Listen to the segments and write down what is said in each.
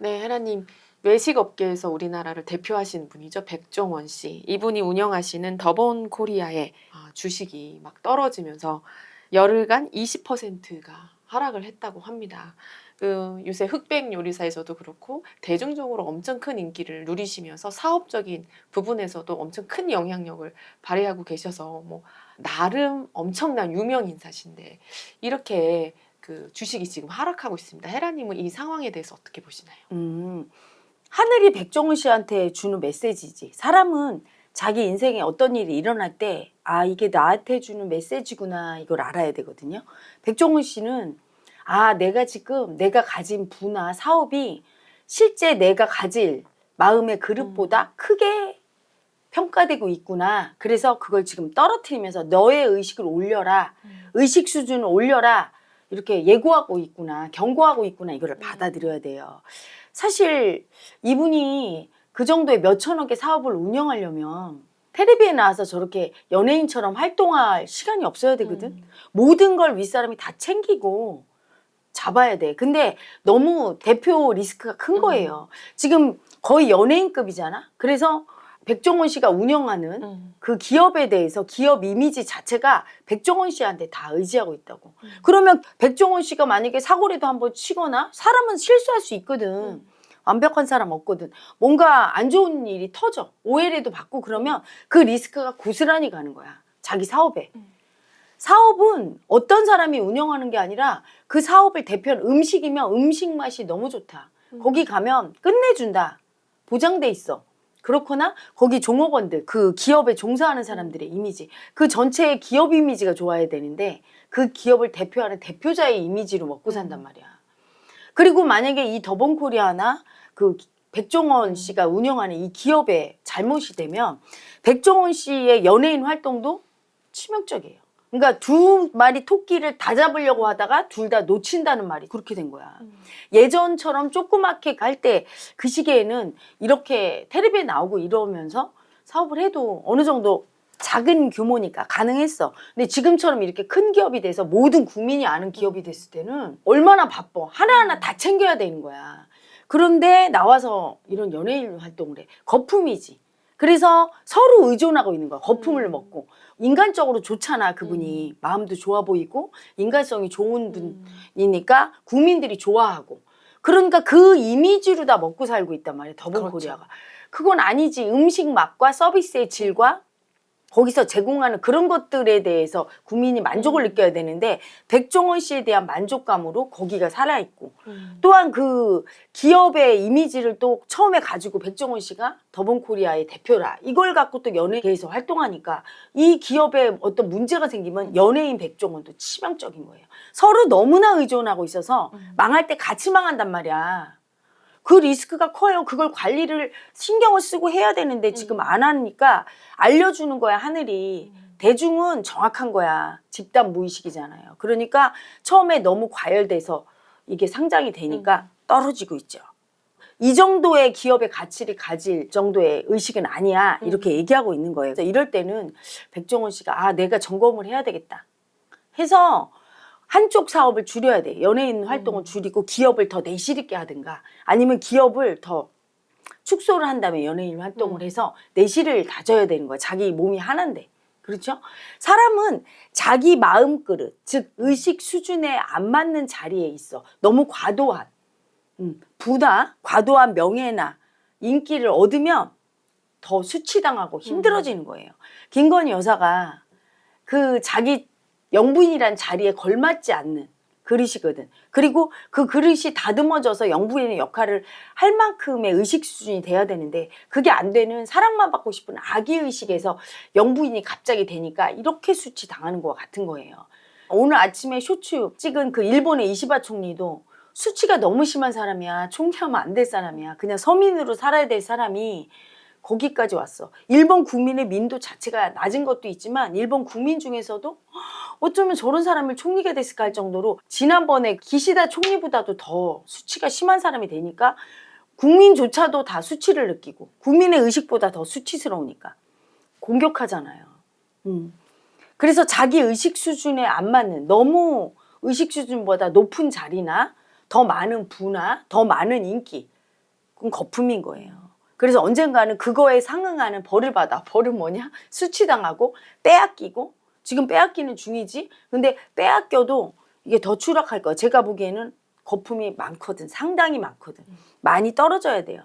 네, 헤라님. 외식업계에서 우리나라를 대표하시는 분이죠. 백종원 씨. 이분이 운영하시는 더본 코리아의 주식이 막 떨어지면서 열흘간 20%가 하락을 했다고 합니다. 요새 흑백 요리사에서도 그렇고 대중적으로 엄청 큰 인기를 누리시면서 사업적인 부분에서도 엄청 큰 영향력을 발휘하고 계셔서 뭐 나름 엄청난 유명 인사신데 이렇게 주식이 지금 하락하고 있습니다. 헤라님은 이 상황에 대해서 어떻게 보시나요? 하늘이 백종원 씨한테 주는 메시지지. 사람은 자기 인생에 어떤 일이 일어날 때, 아, 이게 나한테 주는 메시지구나, 이걸 알아야 되거든요. 백종원 씨는, 아, 내가 가진 부나 사업이 실제 내가 가질 마음의 그릇보다 크게 평가되고 있구나. 그래서 그걸 지금 떨어뜨리면서 너의 의식을 올려라. 의식 수준을 올려라. 이렇게 예고하고 있구나. 경고하고 있구나. 이거를 받아들여야 돼요. 사실 이분이 그 정도의 몇천억의 사업을 운영하려면 텔레비에 나와서 저렇게 연예인처럼 활동할 시간이 없어야 되거든. 모든 걸 윗사람이 다 챙기고 잡아야 돼. 근데 너무 대표 리스크가 큰 거예요. 지금 거의 연예인급이잖아. 그래서 백종원 씨가 운영하는 그 기업에 대해서 기업 이미지 자체가 백종원 씨한테 다 의지하고 있다고. 그러면 백종원 씨가 만약에 사고라도 한번 치거나 사람은 실수할 수 있거든. 완벽한 사람 없거든. 뭔가 안 좋은 일이 터져. 오해라도 받고 그러면 그 리스크가 고스란히 가는 거야. 자기 사업에. 사업은 어떤 사람이 운영하는 게 아니라 그 사업을 대표하는 음식이면 음식 맛이 너무 좋다. 거기 가면 끝내준다. 보장돼 있어. 그렇거나 거기 종업원들, 그 기업에 종사하는 사람들의 이미지, 그 전체의 기업 이미지가 좋아야 되는데 그 기업을 대표하는 대표자의 이미지로 먹고 산단 말이야. 그리고 만약에 이 더본코리아나 그 백종원 씨가 운영하는 이 기업에 잘못이 되면 백종원 씨의 연예인 활동도 치명적이에요. 그러니까 두 마리 토끼를 다 잡으려고 하다가 둘 다 놓친다는 말이 그렇게 된 거야. 예전처럼 조그맣게 갈 때 그 시기에는 이렇게 텔레비에 나오고 이러면서 사업을 해도 어느 정도 작은 규모니까 가능했어. 근데 지금처럼 이렇게 큰 기업이 돼서 모든 국민이 아는 기업이 됐을 때는 얼마나 바빠. 하나하나 다 챙겨야 되는 거야. 그런데 나와서 이런 연예인 활동을 해. 거품이지. 그래서 서로 의존하고 있는 거야. 거품을 먹고. 인간적으로 좋잖아, 그분이. 마음도 좋아 보이고 인간성이 좋은 분이니까 국민들이 좋아하고. 그러니까 그 이미지로 다 먹고 살고 있단 말이야, 더본코리아가. 그건 아니지. 음식 맛과 서비스의 질과 거기서 제공하는 그런 것들에 대해서 국민이 만족을 느껴야 되는데 백종원 씨에 대한 만족감으로 거기가 살아있고 또한 그 기업의 이미지를 또 처음에 가지고 백종원 씨가 더본코리아의 대표라 이걸 갖고 또 연예계에서 활동하니까 이 기업에 어떤 문제가 생기면 연예인 백종원도 치명적인 거예요. 서로 너무나 의존하고 있어서 망할 때 같이 망한단 말이야. 그 리스크가 커요. 그걸 관리를 신경을 쓰고 해야 되는데 지금 안 하니까 알려주는 거야, 하늘이. 대중은 정확한 거야. 집단 무의식이잖아요. 그러니까 처음에 너무 과열돼서 이게 상장이 되니까 떨어지고 있죠. 이 정도의 기업의 가치를 가질 정도의 의식은 아니야. 이렇게 얘기하고 있는 거예요. 그래서 이럴 때는 백종원 씨가 아, 내가 점검을 해야 되겠다 해서 한쪽 사업을 줄여야 돼. 연예인 활동을 줄이고 기업을 더 내실 있게 하든가 아니면 기업을 더 축소를 한 다음에 연예인 활동을 해서 내실을 다져야 되는 거야. 자기 몸이 하나인데. 그렇죠? 사람은 자기 마음 그릇, 즉 의식 수준에 안 맞는 자리에 있어. 너무 과도한 부나 과도한 명예나 인기를 얻으면 더 수치당하고 힘들어지는 거예요. 김건희 여사가 그 자기 영부인이란 자리에 걸맞지 않는 그릇이거든. 그리고 그 그릇이 다듬어져서 영부인의 역할을 할 만큼의 의식 수준이 돼야 되는데 그게 안 되는 사랑만 받고 싶은 아기의식에서 영부인이 갑자기 되니까 이렇게 수치 당하는 것 같은 거예요. 오늘 아침에 쇼츠 찍은 그 일본의 이시바 총리도 수치가 너무 심한 사람이야. 총리하면 안 될 사람이야. 그냥 서민으로 살아야 될 사람이 거기까지 왔어. 일본 국민의 민도 자체가 낮은 것도 있지만 일본 국민 중에서도 어쩌면 저런 사람을 총리가 됐을까 할 정도로 지난번에 기시다 총리보다도 더 수치가 심한 사람이 되니까 국민조차도 다 수치를 느끼고 국민의 의식보다 더 수치스러우니까 공격하잖아요. 그래서 자기 의식 수준에 안 맞는 너무 의식 수준보다 높은 자리나 더 많은 부나 더 많은 인기 그럼 거품인 거예요. 그래서 언젠가는 그거에 상응하는 벌을 받아. 벌은 뭐냐? 수치당하고 빼앗기고, 지금 빼앗기는 중이지. 근데 빼앗겨도 이게 더 추락할 거야. 제가 보기에는 거품이 많거든. 상당히 많거든. 많이 떨어져야 돼요.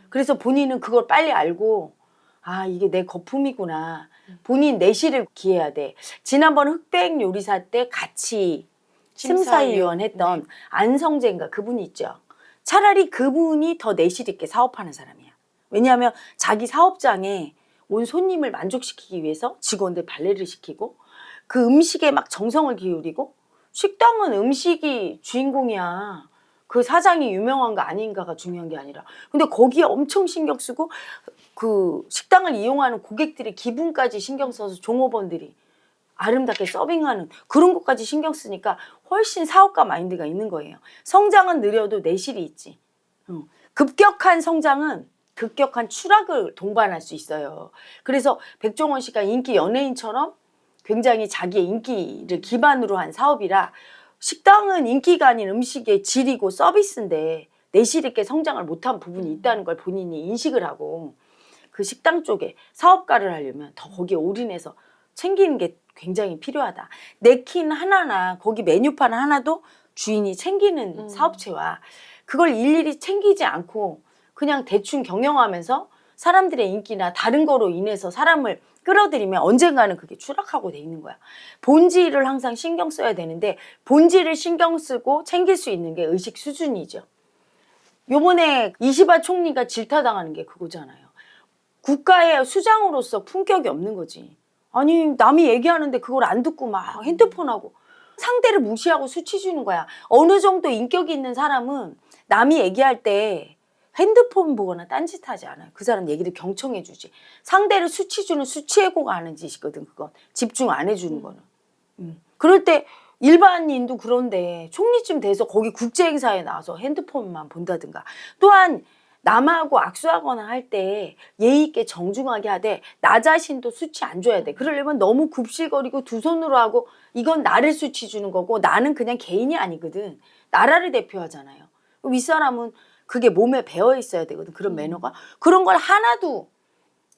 그래서 본인은 그걸 빨리 알고, 아, 이게 내 거품이구나. 본인 내실을 기해야 돼. 지난번 흑백 요리사 때 같이 심사위원 했던 네. 안성재인가 그분이 있죠. 차라리 그분이 더 내실 있게 사업하는 사람이야. 왜냐하면 자기 사업장에 온 손님을 만족시키기 위해서 직원들 발레를 시키고 그 음식에 막 정성을 기울이고, 식당은 음식이 주인공이야. 그 사장이 유명한가 아닌가가 중요한 게 아니라. 근데 거기에 엄청 신경 쓰고 그 식당을 이용하는 고객들의 기분까지 신경 써서 종업원들이 아름답게 서빙하는 그런 것까지 신경 쓰니까 훨씬 사업가 마인드가 있는 거예요. 성장은 느려도 내실이 있지. 급격한 성장은 급격한 추락을 동반할 수 있어요. 그래서 백종원 씨가 인기 연예인처럼 굉장히 자기의 인기를 기반으로 한 사업이라, 식당은 인기가 아닌 음식의 질이고 서비스인데 내실 있게 성장을 못한 부분이 있다는 걸 본인이 인식을 하고, 그 식당 쪽에 사업가를 하려면 더 거기에 올인해서 챙기는 게 굉장히 필요하다. 냅킨 하나나 거기 메뉴판 하나도 주인이 챙기는 사업체와 그걸 일일이 챙기지 않고 그냥 대충 경영하면서 사람들의 인기나 다른 거로 인해서 사람을 끌어들이면 언젠가는 그게 추락하고 돼 있는 거야. 본질을 항상 신경 써야 되는데, 본질을 신경 쓰고 챙길 수 있는 게 의식 수준이죠. 요번에 이시바 총리가 질타당하는 게 그거잖아요. 국가의 수장으로서 품격이 없는 거지. 아니, 남이 얘기하는데 그걸 안 듣고 막 핸드폰하고 상대를 무시하고 수치 주는 거야. 어느 정도 인격이 있는 사람은 남이 얘기할 때 핸드폰 보거나 딴짓하지 않아요. 그 사람 얘기를 경청해 주지. 상대를 수치 주는 수치해고가 하는 짓이거든. 그건 집중 안 해주는 거는. 그럴 때 일반인도 그런데 총리쯤 돼서 거기 국제행사에 나와서 핸드폰만 본다든가, 또한 남하고 악수하거나 할 때 예의 있게 정중하게 하되 나 자신도 수치 안 줘야 돼. 그러려면 너무 굽실거리고 두 손으로 하고, 이건 나를 수치 주는 거고 나는 그냥 개인이 아니거든. 나라를 대표하잖아요. 윗사람은 그게 몸에 배어 있어야 되거든. 그런 매너가. 그런 걸 하나도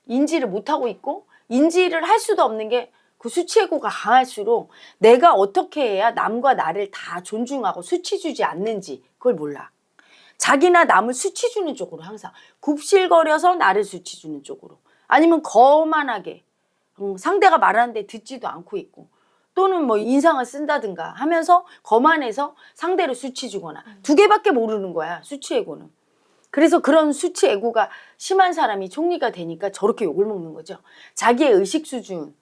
인지를 못하고 있고, 인지를 할 수도 없는 게 그 수치해고가 강할수록 내가 어떻게 해야 남과 나를 다 존중하고 수치 주지 않는지 그걸 몰라. 자기나 남을 수치 주는 쪽으로 항상 굽실거려서 나를 수치 주는 쪽으로, 아니면 거만하게 상대가 말하는데 듣지도 않고 있고, 또는 뭐 인상을 쓴다든가 하면서 거만해서 상대를 수치 주거나, 두 개밖에 모르는 거야 수치해고는. 그래서 그런 수치해고가 심한 사람이 총리가 되니까 저렇게 욕을 먹는 거죠. 자기의 의식 수준,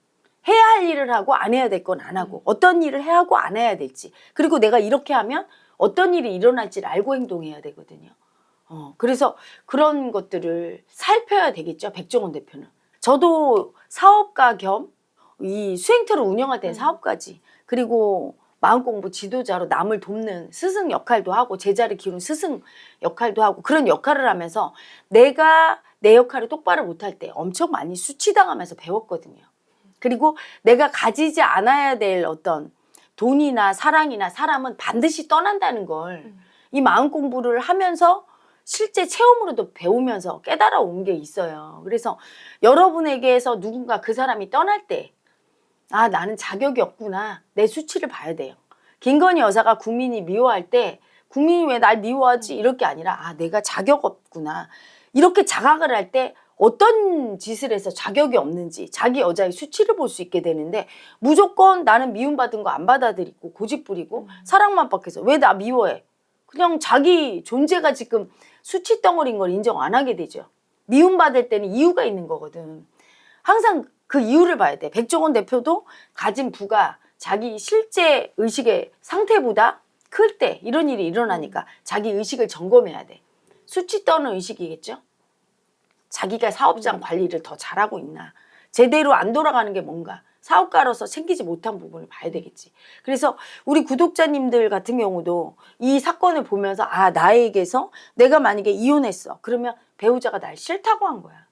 해야 할 일을 하고 안 해야 될 건 안 하고, 어떤 일을 해야 하고 안 해야 될지, 그리고 내가 이렇게 하면 어떤 일이 일어날지를 알고 행동해야 되거든요. 그래서 그런 것들을 살펴야 되겠죠, 백종원 대표는. 저도 사업가 겸 이 수행터를 운영할 때는 사업가지, 그리고 마음공부 지도자로 남을 돕는 스승 역할도 하고 제자를 기르는 스승 역할도 하고, 그런 역할을 하면서 내가 내 역할을 똑바로 못할 때 엄청 많이 수치당하면서 배웠거든요. 그리고 내가 가지지 않아야 될 어떤 돈이나 사랑이나 사람은 반드시 떠난다는 걸 이 마음 공부를 하면서 실제 체험으로도 배우면서 깨달아 온 게 있어요. 그래서 여러분에게서 누군가 그 사람이 떠날 때, 아, 나는 자격이 없구나, 내 수치를 봐야 돼요. 김건희 여사가 국민이 미워할 때 국민이 왜 날 미워하지 이럴 게 아니라, 아, 내가 자격 없구나, 이렇게 자각을 할 때 어떤 짓을 해서 자격이 없는지 자기 여자의 수치를 볼 수 있게 되는데, 무조건 나는 미움받은 거 안 받아들이고 고집부리고 사랑만 받겠어. 왜 나 미워해? 그냥 자기 존재가 지금 수치 덩어리인 걸 인정 안 하게 되죠. 미움받을 때는 이유가 있는 거거든. 항상 그 이유를 봐야 돼. 백종원 대표도 가진 부가 자기 실제 의식의 상태보다 클 때 이런 일이 일어나니까 자기 의식을 점검해야 돼. 수치 떠는 의식이겠죠. 자기가 사업장 관리를 더 잘하고 있나, 제대로 안 돌아가는 게 뭔가, 사업가로서 챙기지 못한 부분을 봐야 되겠지. 그래서 우리 구독자님들 같은 경우도 이 사건을 보면서, 아, 나에게서 내가 만약에 이혼했어. 그러면 배우자가 날 싫다고 한 거야.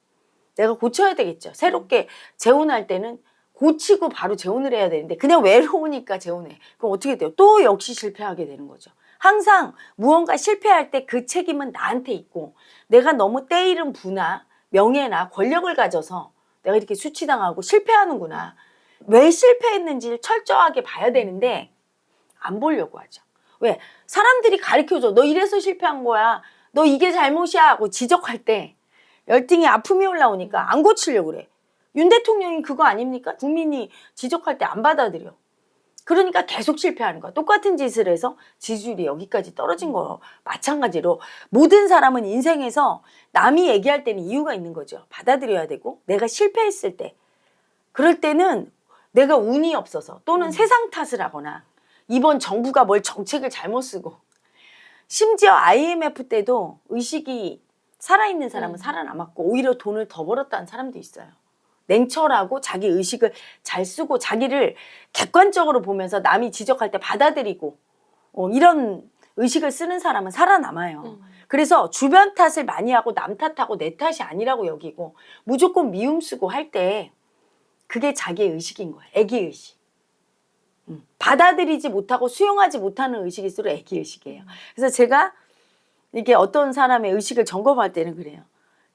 내가 고쳐야 되겠죠. 새롭게 재혼할 때는 고치고 바로 재혼을 해야 되는데 그냥 외로우니까 재혼해. 그럼 어떻게 돼요? 또 역시 실패하게 되는 거죠. 항상 무언가 실패할 때 그 책임은 나한테 있고 내가 너무 때이른 부나 명예나 권력을 가져서 내가 이렇게 수치당하고 실패하는구나. 왜 실패했는지를 철저하게 봐야 되는데 안 보려고 하죠. 왜? 사람들이 가르쳐줘. 너 이래서 실패한 거야. 너 이게 잘못이야 하고 지적할 때 열등이 아픔이 올라오니까 안 고치려고 그래. 윤 대통령이 그거 아닙니까? 국민이 지적할 때 안 받아들여. 그러니까 계속 실패하는 거야. 똑같은 짓을 해서 지지율이 여기까지 떨어진 거 마찬가지로 모든 사람은 인생에서 남이 얘기할 때는 이유가 있는 거죠. 받아들여야 되고 내가 실패했을 때 그럴 때는 내가 운이 없어서 또는 세상 탓을 하거나 이번 정부가 뭘 정책을 잘못 쓰고 심지어 IMF 때도 의식이 살아있는 사람은 살아남았고 오히려 돈을 더 벌었다는 사람도 있어요. 냉철하고 자기 의식을 잘 쓰고 자기를 객관적으로 보면서 남이 지적할 때 받아들이고 이런 의식을 쓰는 사람은 살아남아요. 그래서 주변 탓을 많이 하고 남 탓하고 내 탓이 아니라고 여기고 무조건 미움 쓰고 할 때 그게 자기의 의식인 거예요. 애기의식. 받아들이지 못하고 수용하지 못하는 의식일수록 애기의식이에요. 그래서 제가 이게 어떤 사람의 의식을 점검할 때는 그래요.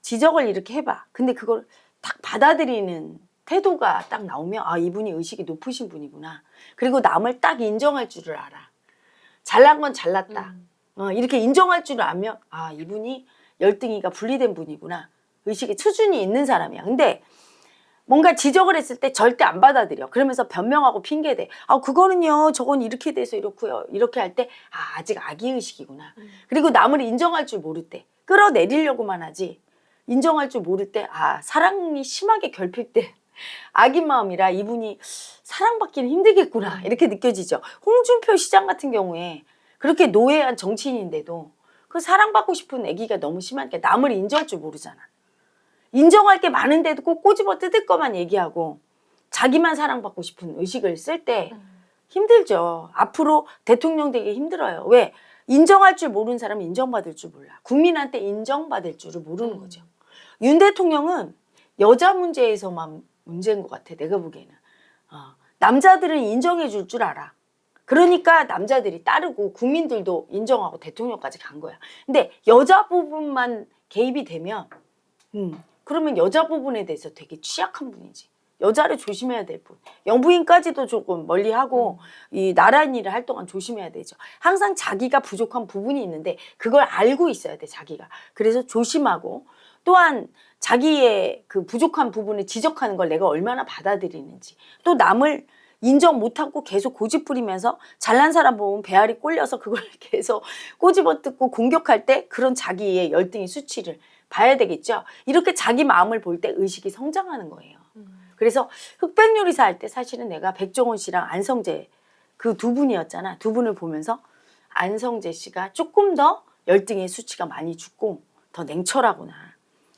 지적을 이렇게 해봐. 근데 그걸 딱 받아들이는 태도가 딱 나오면 아 이분이 의식이 높으신 분이구나. 그리고 남을 딱 인정할 줄을 알아. 잘난 건 잘났다. 이렇게 인정할 줄을 알면 아 이분이 열등이가 분리된 분이구나. 의식의 수준이 있는 사람이야. 근데 뭔가 지적을 했을 때 절대 안 받아들여. 그러면서 변명하고 핑계대. 아 그거는요 저건 이렇게 돼서 이렇고요. 이렇게 할 때 아 아직 아기의식이구나. 그리고 남을 인정할 줄 모를 때 끌어내리려고만 하지. 인정할 줄 모를 때 아 사랑이 심하게 결핍 때 아기 마음이라 이분이 사랑받기는 힘들겠구나 이렇게 느껴지죠. 홍준표 시장 같은 경우에 그렇게 노예한 정치인인데도 그 사랑받고 싶은 애기가 너무 심하니까 남을 인정할 줄 모르잖아. 인정할 게 많은데도 꼭 꼬집어 뜯을 것만 얘기하고 자기만 사랑받고 싶은 의식을 쓸 때 힘들죠. 앞으로 대통령 되기 힘들어요. 왜? 인정할 줄 모르는 사람은 인정받을 줄 몰라. 국민한테 인정받을 줄을 모르는 거죠. 윤 대통령은 여자 문제에서만 문제인 것 같아. 내가 보기에는. 남자들은 인정해 줄 줄 알아. 그러니까 남자들이 따르고 국민들도 인정하고 대통령까지 간 거야. 근데 여자 부분만 개입이 되면 그러면 여자 부분에 대해서 되게 취약한 분이지. 여자를 조심해야 될 분. 영부인까지도 조금 멀리하고 이 나란 일을 할 동안 조심해야 되죠. 항상 자기가 부족한 부분이 있는데 그걸 알고 있어야 돼 자기가. 그래서 조심하고 또한 자기의 그 부족한 부분을 지적하는 걸 내가 얼마나 받아들이는지 또 남을 인정 못하고 계속 고집 부리면서 잘난 사람 보면 배알이 꼴려서 그걸 계속 꼬집어 뜯고 공격할 때 그런 자기의 열등의 수치를 봐야 되겠죠. 이렇게 자기 마음을 볼 때 의식이 성장하는 거예요. 그래서 흑백요리사 할 때 사실은 내가 백종원 씨랑 안성재 그 두 분이었잖아. 두 분을 보면서 안성재 씨가 조금 더 열등의 수치가 많이 죽고 더 냉철하구나.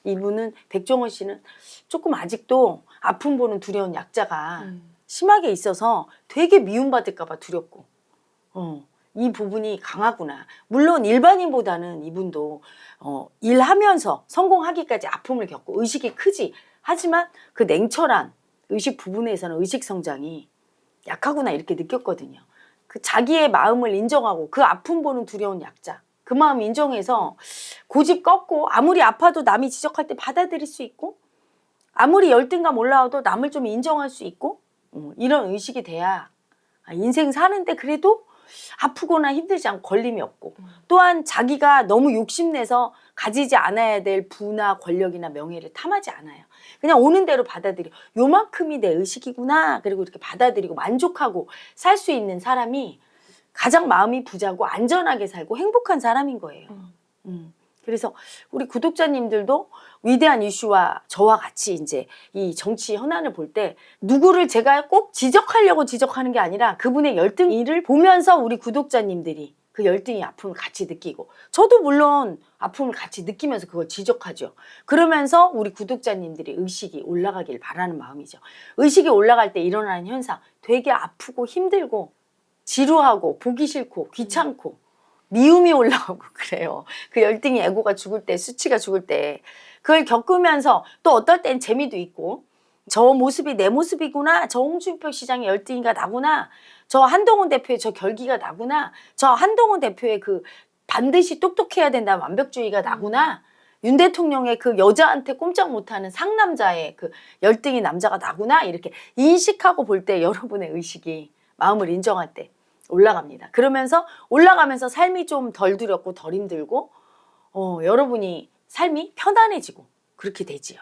이분은 백종원 씨는 조금 아직도 아픔 보는 두려운 약자가 심하게 있어서 되게 미움받을까 봐 두렵고 이 부분이 강하구나. 물론 일반인보다는 이분도 일하면서 성공하기까지 아픔을 겪고 의식이 크지. 하지만 그 냉철한 의식 부분에서는 의식 성장이 약하구나 이렇게 느꼈거든요. 그 자기의 마음을 인정하고 그 아픔 보는 두려운 약자. 그 마음 인정해서 고집 꺾고 아무리 아파도 남이 지적할 때 받아들일 수 있고 아무리 열등감 올라와도 남을 좀 인정할 수 있고 이런 의식이 돼야 인생 사는데 그래도 아프거나 힘들지 않고 걸림이 없고 또한 자기가 너무 욕심내서 가지지 않아야 될 부나 권력이나 명예를 탐하지 않아요. 그냥 오는 대로 받아들여. 요만큼이 내 의식이구나. 그리고 이렇게 받아들이고 만족하고 살 수 있는 사람이 가장 마음이 부자고 안전하게 살고 행복한 사람인 거예요. 그래서 우리 구독자님들도 위대한 이슈와 저와 같이 이제 이 정치 현안을 볼 때 누구를 제가 꼭 지적하려고 지적하는 게 아니라 그분의 열등이를 보면서 우리 구독자님들이 그 열등의 아픔을 같이 느끼고 저도 물론 아픔을 같이 느끼면서 그걸 지적하죠. 그러면서 우리 구독자님들이 의식이 올라가길 바라는 마음이죠. 의식이 올라갈 때 일어나는 현상 되게 아프고 힘들고 지루하고 보기 싫고 귀찮고 미움이 올라오고 그래요. 그 열등이 에고가 죽을 때 수치가 죽을 때 그걸 겪으면서 또 어떨 땐 재미도 있고 저 모습이 내 모습이구나. 저 홍준표 시장의 열등이가 나구나. 저 한동훈 대표의 저 결기가 나구나. 저 한동훈 대표의 그 반드시 똑똑해야 된다는 완벽주의가 나구나. 윤 대통령의 그 여자한테 꼼짝 못하는 상남자의 그 열등이 남자가 나구나. 이렇게 인식하고 볼 때 여러분의 의식이 마음을 인정할 때 올라갑니다. 그러면서 올라가면서 삶이 좀 덜 두렵고 덜 힘들고 여러분이 삶이 편안해지고 그렇게 되지요.